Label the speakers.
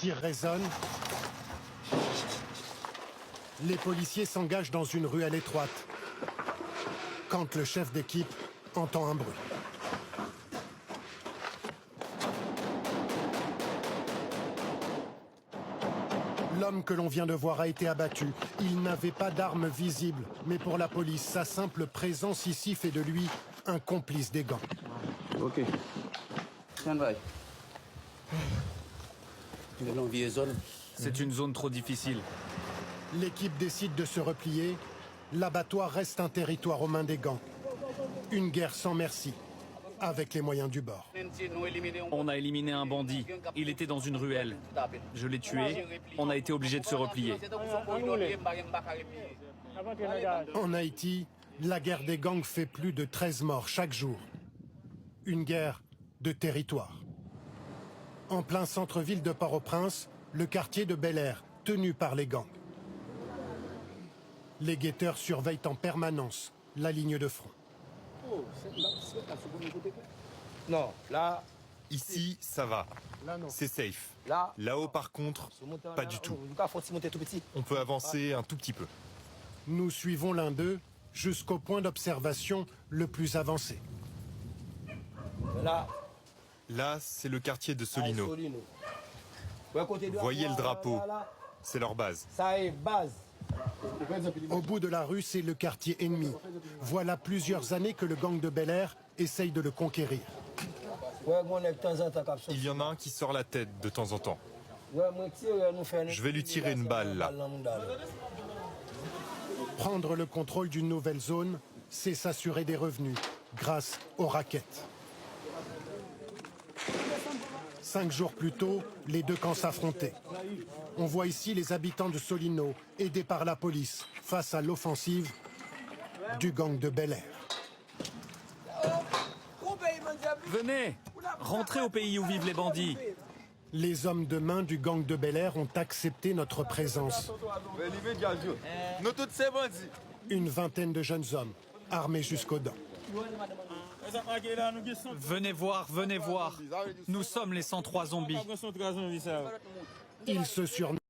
Speaker 1: Tir résonne. Les policiers s'engagent dans une ruelle étroite. Quand le chef d'équipe entend un bruit. L'homme que l'on vient de voir a été abattu. Il n'avait pas d'arme visible, mais pour la police, sa simple présence ici fait de lui un complice des gangs.
Speaker 2: Ok. Stand by.
Speaker 3: C'est une zone trop difficile.
Speaker 1: L'équipe décide de se replier. L'abattoir reste un territoire aux mains des gangs. Une guerre sans merci, avec les moyens du bord.
Speaker 3: On a éliminé un bandit. Il était dans une ruelle. Je l'ai tué. On a été obligé de se replier.
Speaker 1: En Haïti, la guerre des gangs fait plus de 13 morts chaque jour. Une guerre de territoire. En plein centre-ville de Port-au-Prince, le quartier de Bel-Air, tenu par les gangs. Les guetteurs surveillent en permanence la ligne de front.
Speaker 4: Non, là,
Speaker 5: Ici, ça va. C'est safe.
Speaker 4: là.
Speaker 5: Là-haut, par contre, pas du tout. On peut avancer un tout petit peu.
Speaker 1: Nous suivons l'un d'eux jusqu'au point d'observation le plus avancé.
Speaker 4: Là,
Speaker 5: Là, c'est le quartier de Solino. Voyez le drapeau. C'est leur base.
Speaker 4: Ça est base.
Speaker 1: Au bout de la rue, c'est le quartier ennemi. Voilà plusieurs années que le gang de Bel-Air essaye de le conquérir.
Speaker 5: Il y en a un qui sort la tête de temps en temps. Je vais lui tirer une balle, là.
Speaker 1: Prendre le contrôle d'une nouvelle zone, c'est s'assurer des revenus grâce aux raquettes. 5 jours plus tôt, les deux camps s'affrontaient. On voit ici les habitants de Solino, aidés par la police, face à l'offensive du gang de Bel-Air.
Speaker 3: Venez, rentrez au pays où vivent les bandits.
Speaker 1: Les hommes de main du gang de Bel-Air ont accepté notre présence. Une vingtaine de jeunes hommes, armés jusqu'aux dents.
Speaker 3: Venez voir, venez voir. Nous sommes les 103 zombies.
Speaker 1: Ils se surnomment